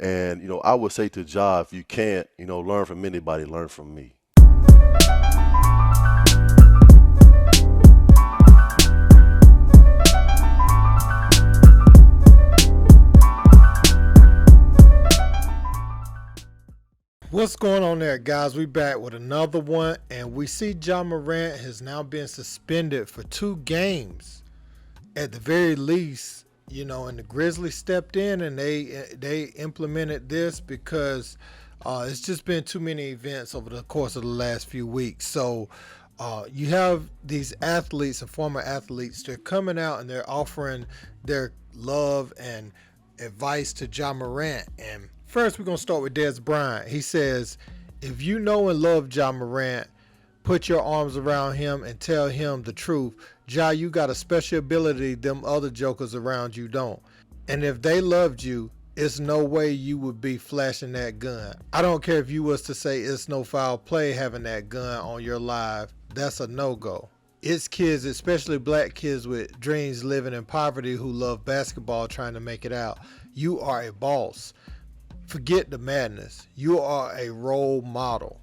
And, I would say to Ja, if you can't, learn from anybody, learn from me. What's going on there, guys? We back with another one, and we see Ja Morant has now been suspended for 2 games at the very least, and the Grizzlies stepped in and they implemented this because it's just been too many events over the course of the last few weeks. So you have these athletes and former athletes, they're coming out and they're offering their love and advice to Ja Morant. And first, we're going to start with Dez Bryant. He says, if you know and love Ja Morant, put your arms around him and tell him the truth. Ja, you got a special ability them other jokers around you don't. And if they loved you, it's no way you would be flashing that gun. I don't care if you was to say it's no foul play having that gun on your live. That's a no-go. It's kids, especially black kids with dreams living in poverty who love basketball trying to make it out. You are a boss. Forget the madness. You are a role model.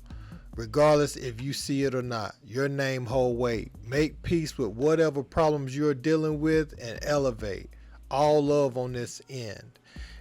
Regardless if you see it or not, your name hold weight. Make peace with whatever problems you're dealing with and elevate. All love on this end.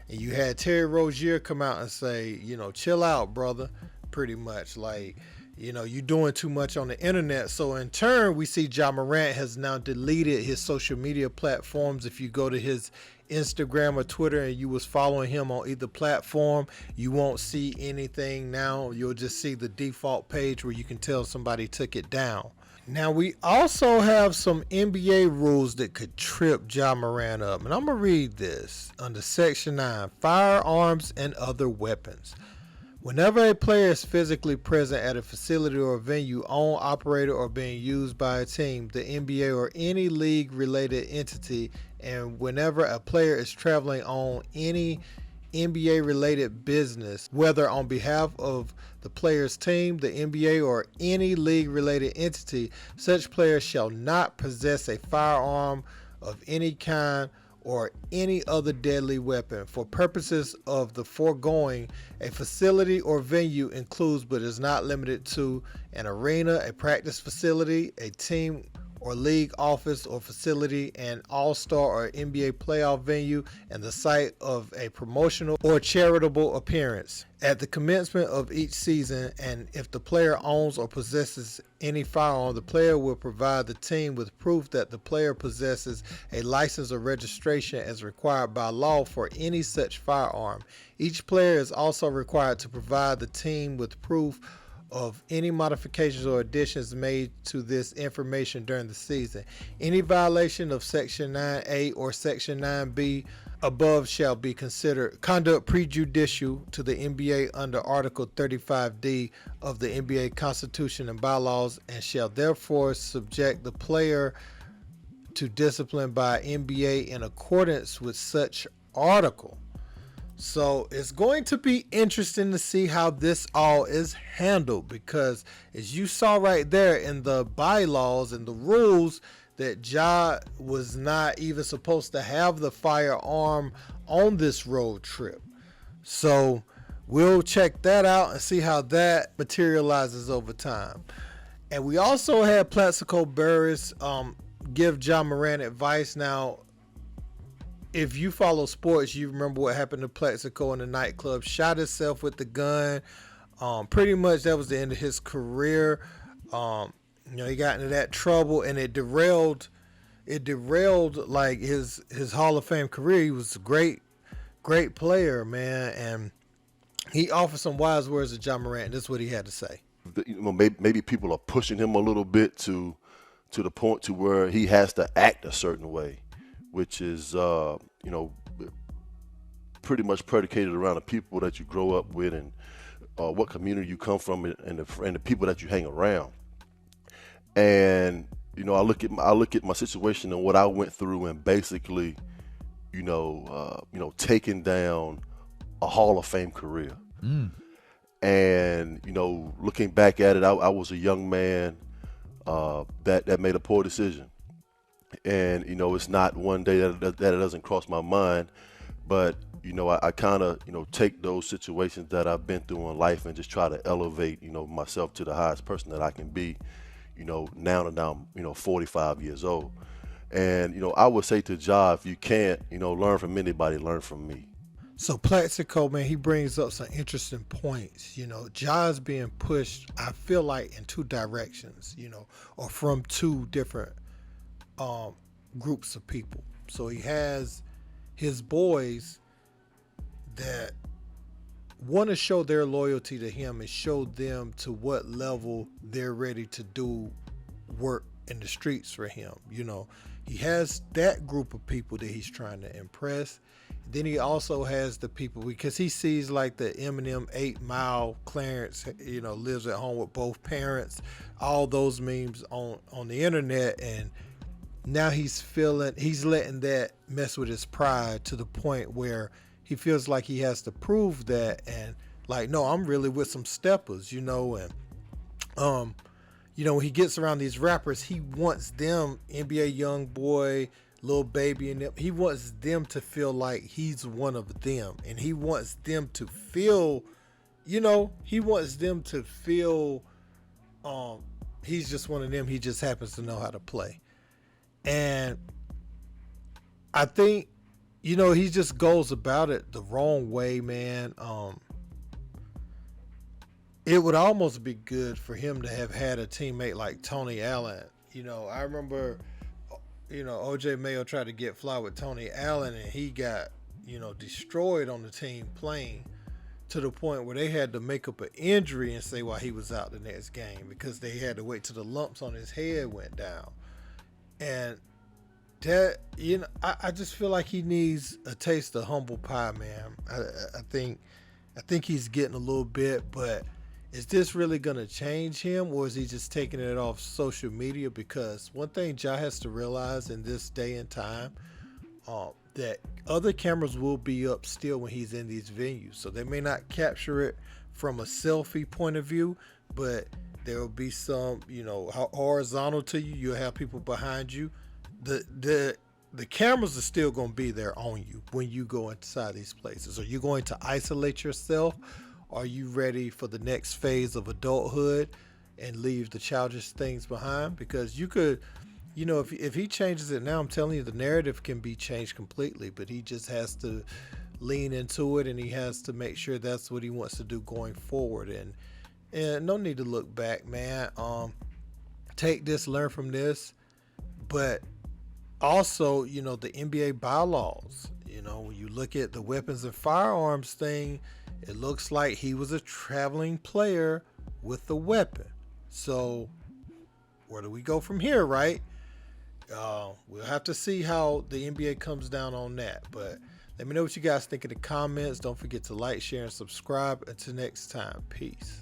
And you had Terry Rozier come out and say, chill out, brother. Pretty much like, you're doing too much on the internet. So in turn, we see Ja Morant has now deleted his social media platforms. If you go to his Instagram or Twitter and you was following him on either platform, you won't see anything now. You'll just see the default page where you can tell somebody took it down. Now we also have some NBA rules that could trip Ja Morant up, and I'm gonna read this under Section 9, firearms and other weapons. Whenever a player is physically present at a facility or venue owned, operated, or being used by a team, the NBA, or any league-related entity, and whenever a player is traveling on any NBA-related business, whether on behalf of the player's team, the NBA, or any league-related entity, such player shall not possess a firearm of any kind or any other deadly weapon. For purposes of the foregoing, a facility or venue includes but is not limited to an arena, a practice facility, a team or league office or facility, an all-star or NBA playoff venue, and the site of a promotional or charitable appearance. At the commencement of each season, and if the player owns or possesses any firearm, the player will provide the team with proof that the player possesses a license or registration as required by law for any such firearm. Each player is also required to provide the team with proof of any modifications or additions made to this information during the season. Any violation of Section 9A or Section 9B above shall be considered conduct prejudicial to the NBA under Article 35D of the NBA Constitution and bylaws, and shall therefore subject the player to discipline by NBA in accordance with such article. So it's going to be interesting to see how this all is handled, because as you saw right there in the bylaws and the rules, that Ja was not even supposed to have the firearm on this road trip. So we'll check that out and see how that materializes over time. And we also had Plaxico Burress give Ja Morant advice. Now, if you follow sports, you remember what happened to Plaxico in the nightclub. Shot himself with the gun. Pretty much that was the end of his career. He got into that trouble, and it derailed like his Hall of Fame career. He was a great player, man, and he offered some wise words to Ja Morant. This is what he had to say. Maybe people are pushing him a little bit to the point to where he has to act a certain way, which is, pretty much predicated around the people that you grow up with and what community you come from and the people that you hang around. And, I look at my situation and what I went through, and basically, taking down a Hall of Fame career. And, looking back at it, I was a young man that made a poor decision. And, it's not one day that it doesn't cross my mind. But I kind of take those situations that I've been through in life and just try to elevate myself to the highest person that I can be. Now that I'm 45 years old, and I would say to Ja, if you can't learn from anybody, learn from me. So Plaxico, man, he brings up some interesting points. Ja's being pushed, I feel like, in two directions, or from two different groups of people. So he has his boys that want to show their loyalty to him and show them to what level they're ready to do work in the streets for him. He has that group of people that he's trying to impress. Then he also has the people, because he sees like the Eminem 8 Mile Clarence, lives at home with both parents, all those memes on the internet. And now he's letting that mess with his pride to the point where he feels like he has to prove that, and like, no, I'm really with some steppers, and when he gets around these rappers, he wants them, NBA YoungBoy, Lil Baby, and them, he wants them to feel like he's one of them, and he wants them to feel, he's just one of them. He just happens to know how to play. And I think, he just goes about it the wrong way, man. It would almost be good for him to have had a teammate like Tony Allen. I remember, OJ Mayo tried to get fly with Tony Allen, and he got, destroyed on the team playing, to the point where they had to make up an injury and say why he was out the next game, because they had to wait till the lumps on his head went down. And that, I just feel like he needs a taste of humble pie, man. I think he's getting a little bit, but is this really going to change him, or is he just taking it off social media? Because one thing Ja has to realize in this day and time, that other cameras will be up still when he's in these venues. So they may not capture it from a selfie point of view, but there will be some, horizontal to you. You'll have people behind you. The cameras are still going to be there on you when you go inside these places. Are you going to isolate yourself? Are you ready for the next phase of adulthood and leave the childish things behind? Because you could, if he changes it now, I'm telling you, the narrative can be changed completely, but he just has to lean into it, and he has to make sure that's what he wants to do going forward. And no need to look back, man. Take this, learn from this, but also, the NBA bylaws, when you look at the weapons and firearms thing, it looks like he was a traveling player with a weapon. So where do we go from here, right? We'll have to see how the NBA comes down on that. But let me know what you guys think in the comments. Don't forget to like, share, and subscribe. Until next time, peace.